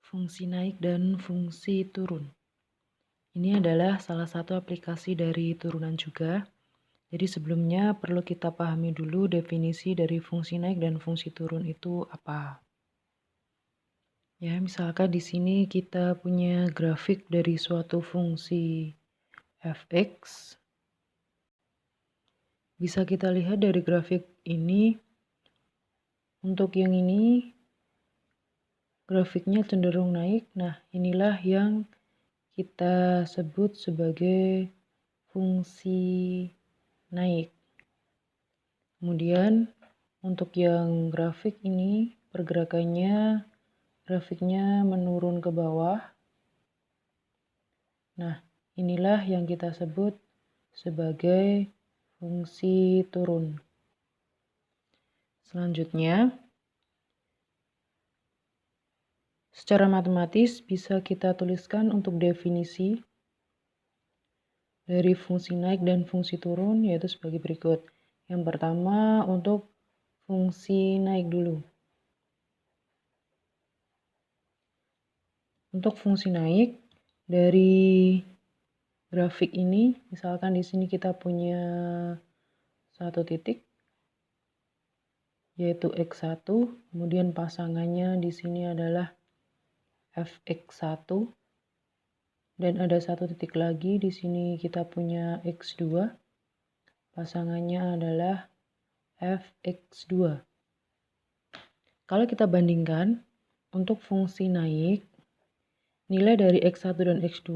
Fungsi naik dan fungsi turun. Ini adalah salah satu aplikasi dari turunan juga. Jadi sebelumnya perlu kita pahami dulu definisi dari fungsi naik dan fungsi turun itu apa. Ya, misalkan di sini kita punya grafik dari suatu fungsi fx. Bisa kita lihat dari grafik ini, untuk yang ini grafiknya cenderung naik. Nah, inilah yang kita sebut sebagai fungsi naik. Kemudian untuk yang grafik ini pergerakannya grafiknya menurun ke bawah. Nah, inilah yang kita sebut sebagai fungsi turun. Selanjutnya, secara matematis bisa kita tuliskan untuk definisi dari fungsi naik dan fungsi turun, yaitu sebagai berikut. Yang pertama untuk fungsi naik dulu. Untuk fungsi naik dari grafik ini, misalkan di sini kita punya satu titik yaitu x1, kemudian pasangannya di sini adalah fx1 dan ada satu titik lagi di sini kita punya x2. Pasangannya adalah fx2. Kalau kita bandingkan untuk fungsi naik, nilai dari x1 dan x2,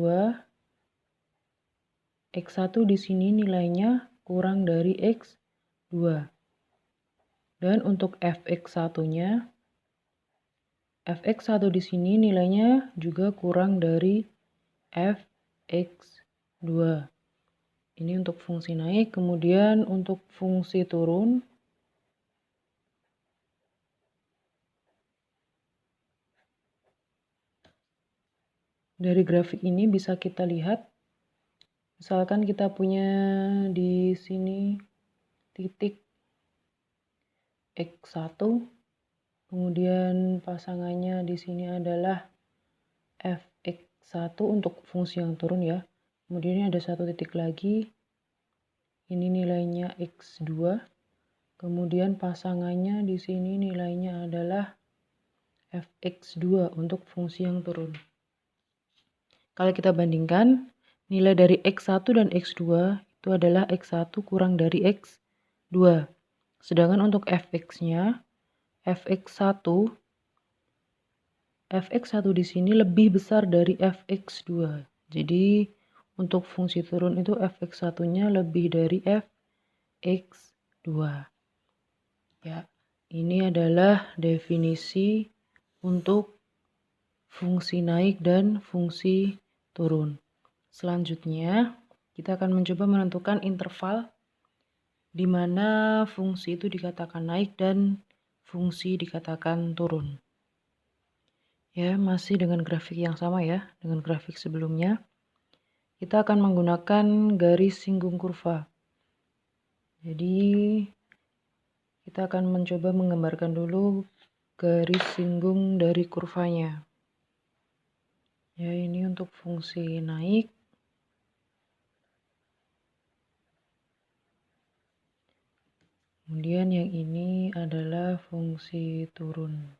x1 di sini nilainya kurang dari x2. Dan untuk fx1-nya, fx1 di sini nilainya juga kurang dari fx2. Ini untuk fungsi naik. Kemudian untuk fungsi turun, dari grafik ini bisa kita lihat, misalkan kita punya di sini titik x1, kemudian pasangannya di sini adalah fx1 untuk fungsi yang turun ya. Kemudian ada satu titik lagi, ini nilainya x2. Kemudian pasangannya di sini nilainya adalah fx2 untuk fungsi yang turun. Kalau kita bandingkan, nilai dari x1 dan x2 itu adalah x1 kurang dari x2. Sedangkan untuk fx-nya, fx1 di sini lebih besar dari fx2. Jadi untuk fungsi turun itu fx1-nya lebih dari fx2. Ya, ini adalah definisi untuk fungsi naik dan fungsi turun. Selanjutnya, kita akan mencoba menentukan interval di mana fungsi itu dikatakan naik dan fungsi dikatakan turun. Ya, masih dengan grafik yang sama ya, dengan grafik sebelumnya. Kita akan menggunakan garis singgung kurva. Jadi, kita akan mencoba menggambarkan dulu garis singgung dari kurvanya. Ya, ini untuk fungsi naik. Kemudian yang ini adalah fungsi turun.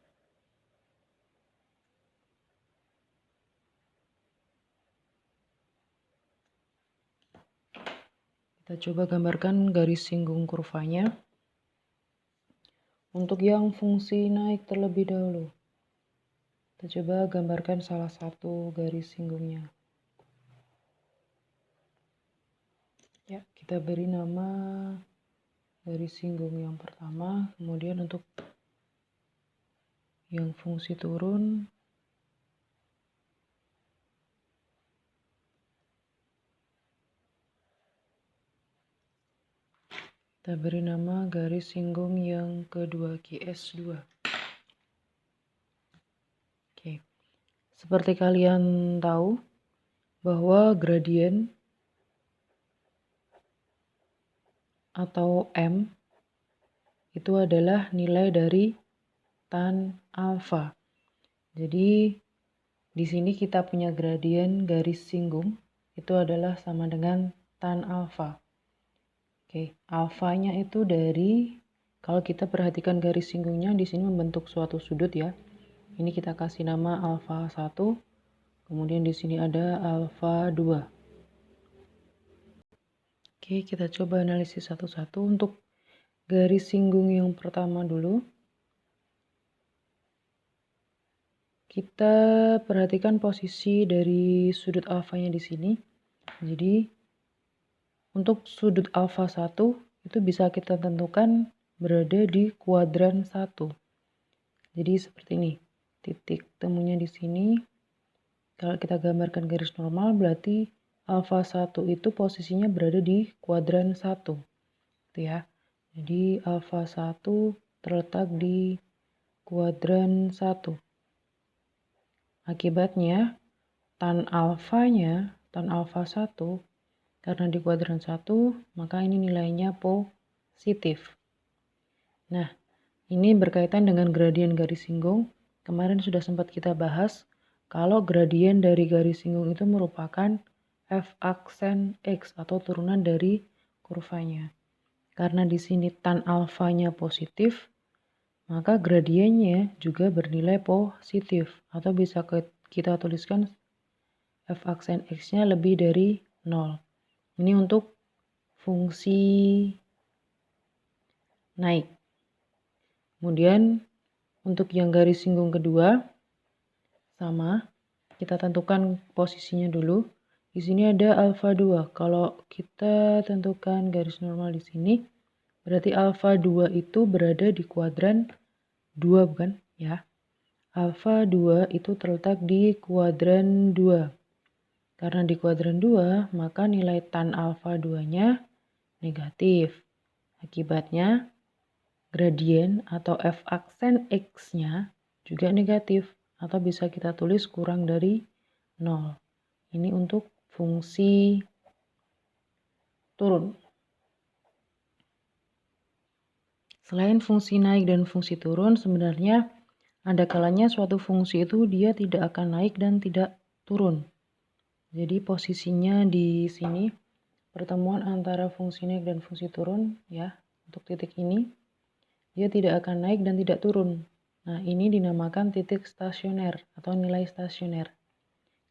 Kita coba gambarkan garis singgung kurvanya. Untuk yang fungsi naik terlebih dahulu. Kita coba gambarkan salah satu garis singgungnya. Ya, kita beri nama garis singgung yang pertama, kemudian untuk yang fungsi turun kita beri nama garis singgung yang kedua, GS2. Oke. Seperti kalian tahu bahwa gradien atau M itu adalah nilai dari tan alfa. Jadi Di sini kita punya gradien garis singgung, itu adalah sama dengan tan alfa. Oke, alfanya itu dari, kalau kita perhatikan garis singgungnya di sini membentuk suatu sudut ya. Ini kita kasih nama alfa 1, kemudian di sini ada alfa 2. Oke, kita coba analisis satu-satu. Untuk garis singgung yang pertama dulu, kita perhatikan posisi dari sudut alfanya di sini. Jadi, untuk sudut alfa 1 itu bisa kita tentukan berada di kuadran 1. Jadi seperti ini. Titik temunya di sini. Kalau kita gambarkan garis normal berarti alfa 1 itu posisinya berada di kuadran 1. Gitu ya. Jadi alfa 1 terletak di kuadran 1. Akibatnya tan alfanya, tan alfa 1 karena di kuadran 1, maka ini nilainya positif. Nah, ini berkaitan dengan gradien garis singgung. Kemarin sudah sempat kita bahas kalau gradien dari garis singgung itu merupakan f aksen x atau turunan dari kurvanya. Karena di sini tan alfanya positif, maka gradiennya juga bernilai positif atau bisa kita tuliskan f aksen x-nya lebih dari 0. Ini untuk fungsi naik. Kemudian untuk yang garis singgung kedua sama, kita tentukan posisinya dulu. Di sini ada alfa 2. Kalau kita tentukan garis normal di sini, berarti alfa 2 itu berada di kuadran 2 bukan? Ya. Alfa 2 itu terletak di kuadran 2. Karena di kuadran 2, maka nilai tan alfa 2-nya negatif. Akibatnya, gradien atau f aksen x-nya juga negatif. Atau bisa kita tulis kurang dari 0. Ini untuk fungsi turun. Selain fungsi naik dan fungsi turun, sebenarnya ada kalanya suatu fungsi itu dia tidak akan naik dan tidak turun. Jadi posisinya di sini pertemuan antara fungsi naik dan fungsi turun ya. Untuk titik ini dia tidak akan naik dan tidak turun. Nah, ini dinamakan titik stasioner atau nilai stasioner.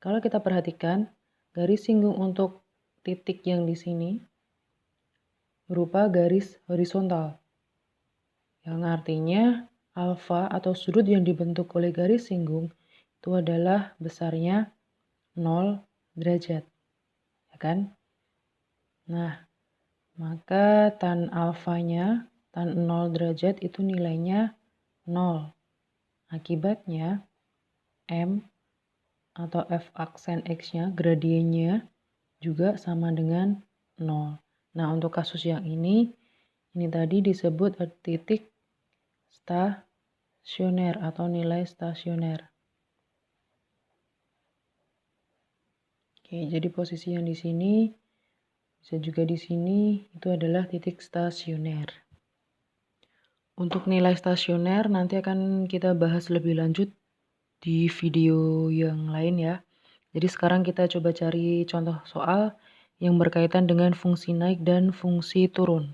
Kalau kita perhatikan, garis singgung untuk titik yang di sini berupa garis horizontal. Yang artinya alfa atau sudut yang dibentuk oleh garis singgung itu adalah besarnya 0 derajat. Ya kan? Nah, maka tan alfanya, tan 0 derajat itu nilainya 0. Akibatnya, M atau f aksen x-nya, gradiennya juga sama dengan 0. Nah, untuk kasus yang ini tadi disebut titik stasioner atau nilai stasioner. Oke, jadi posisi yang di sini, bisa juga di sini, itu adalah titik stasioner. Untuk nilai stasioner nanti akan kita bahas lebih lanjut di video yang lain ya. Jadi sekarang kita coba cari contoh soal yang berkaitan dengan fungsi naik dan fungsi turun.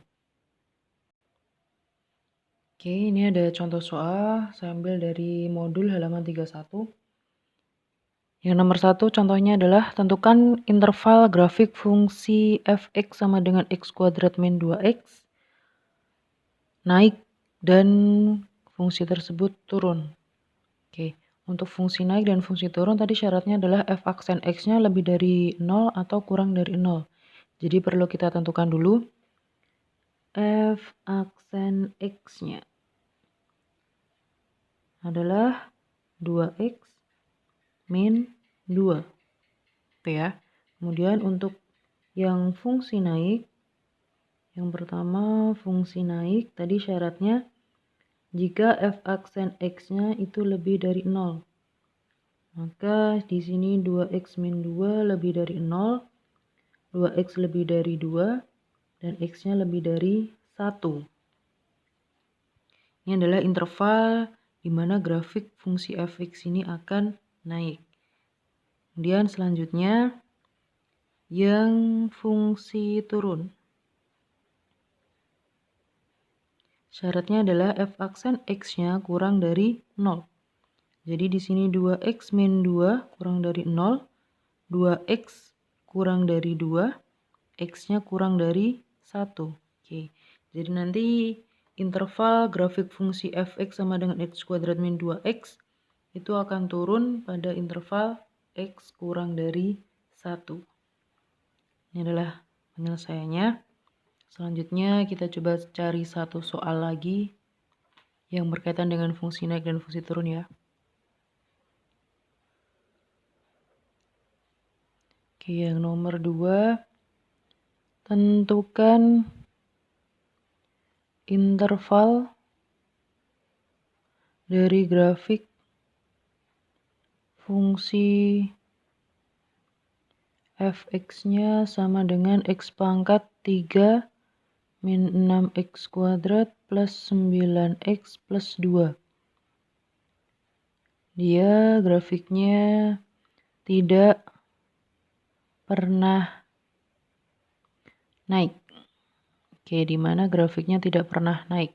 Oke, ini ada contoh soal, saya ambil dari modul halaman 31. Yang nomor 1 contohnya adalah tentukan interval grafik fungsi fx sama dengan x kuadrat min 2x naik dan fungsi tersebut turun. Oke, untuk fungsi naik dan fungsi turun tadi syaratnya adalah f aksen x-nya lebih dari 0 atau kurang dari 0. Jadi perlu kita tentukan dulu f aksen x-nya adalah 2x min 2. Oke ya. Kemudian untuk yang fungsi naik, yang pertama fungsi naik tadi syaratnya jika f aksen x-nya itu lebih dari 0. Maka di sini 2x min 2 lebih dari 0, 2x lebih dari 2, dan x-nya lebih dari 1. Ini adalah interval di mana grafik fungsi fx ini akan naik. Kemudian selanjutnya yang fungsi turun. Syaratnya adalah f aksen x-nya kurang dari 0. Jadi di sini 2x min 2 kurang dari 0, 2x kurang dari 2, x-nya kurang dari 1. Oke. Jadi nanti interval grafik fungsi fx sama dengan x kuadrat min 2x itu akan turun pada interval x kurang dari 1. Ini adalah penyelesaiannya. Selanjutnya kita coba cari satu soal lagi yang berkaitan dengan fungsi naik dan fungsi turun ya. Oke, yang nomor 2, tentukan interval dari grafik fungsi fx-nya sama dengan x pangkat 3 min 6x kuadrat plus 9x plus 2. Dia grafiknya tidak pernah naik. Oke, di mana grafiknya tidak pernah naik?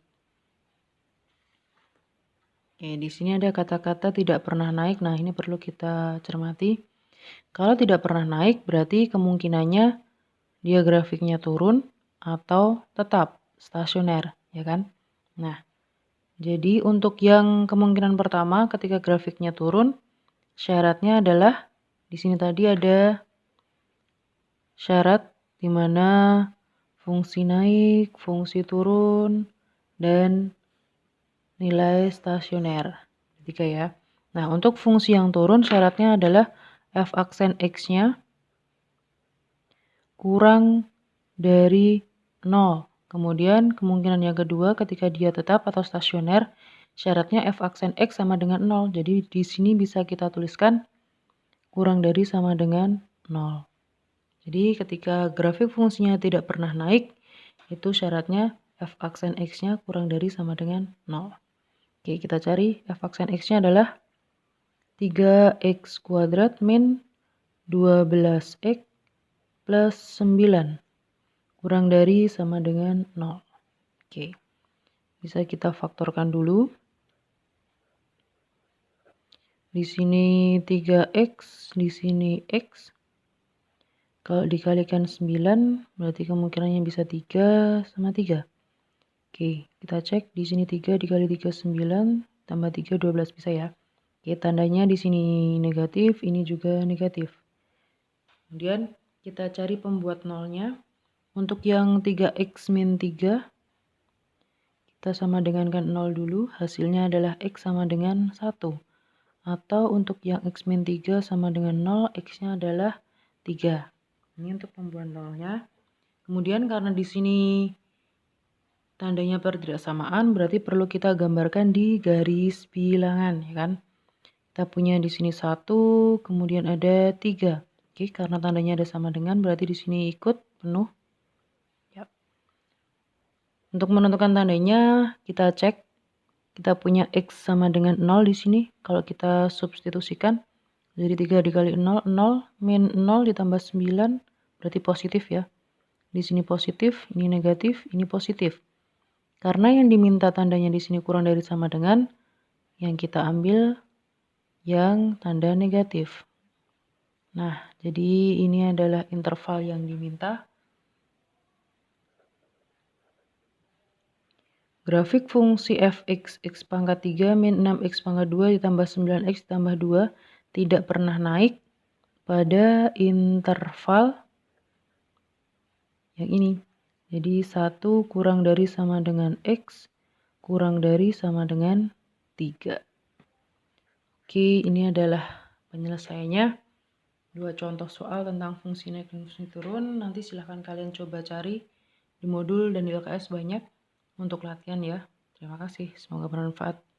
Oke, di sini ada kata-kata tidak pernah naik. Nah, ini perlu kita cermati. Kalau tidak pernah naik, berarti kemungkinannya dia grafiknya turun atau tetap stasioner, ya kan? Nah, jadi untuk yang kemungkinan pertama ketika grafiknya turun, syaratnya adalah di sini tadi ada syarat di mana fungsi naik, fungsi turun, dan nilai stasioner. Tiga ya. Nah, untuk fungsi yang turun syaratnya adalah f aksen x-nya kurang dari 0. Kemudian kemungkinan yang kedua ketika dia tetap atau stasioner, syaratnya f aksen x sama dengan 0. Jadi di sini bisa kita tuliskan kurang dari sama dengan 0. Jadi ketika grafik fungsinya tidak pernah naik, itu syaratnya f aksen x-nya kurang dari sama dengan 0. Oke, kita cari f aksen x-nya adalah 3x kuadrat min 12x plus 9 kurang dari sama dengan 0. Oke, bisa kita faktorkan dulu. Di sini 3x, di sini x. Kalau dikalikan 9, berarti kemungkinannya bisa 3 sama 3. Oke, kita cek. Di sini 3 dikali 3, 9, tambah 3, 12 bisa ya. Oke, tandanya di sini negatif, ini juga negatif. Kemudian kita cari pembuat nolnya. Untuk yang 3x min 3, kita sama dengankan 0 dulu. Hasilnya adalah x sama dengan 1. Atau untuk yang x min 3 sama dengan 0, x-nya adalah 3. Ini untuk pembuat nolnya. Kemudian karena di sini tandanya pertidaksamaan, berarti perlu kita gambarkan di garis bilangan, ya kan? Kita punya di sini 1, kemudian ada 3. Oke, karena tandanya ada sama dengan, berarti di sini ikut penuh. Ya. Untuk menentukan tandanya, kita cek. Kita punya x sama dengan 0 di sini. Kalau kita substitusikan, jadi 3 dikali 0, 0 min 0 ditambah 9, berarti positif ya. Di sini positif, ini negatif, ini positif. Karena yang diminta tandanya di sini kurang dari sama dengan, yang kita ambil yang tanda negatif. Nah, jadi ini adalah interval yang diminta. Grafik fungsi fx, x pangkat 3 min 6x pangkat 2 ditambah 9x ditambah 2 tidak pernah naik pada interval yang ini. Jadi 1 kurang dari sama dengan x kurang dari sama dengan 3. Oke, ini adalah penyelesaiannya. 2 contoh soal tentang fungsi naik dan fungsi turun. Nanti silahkan kalian coba cari di modul dan di LKS banyak untuk latihan ya. Terima kasih, semoga bermanfaat.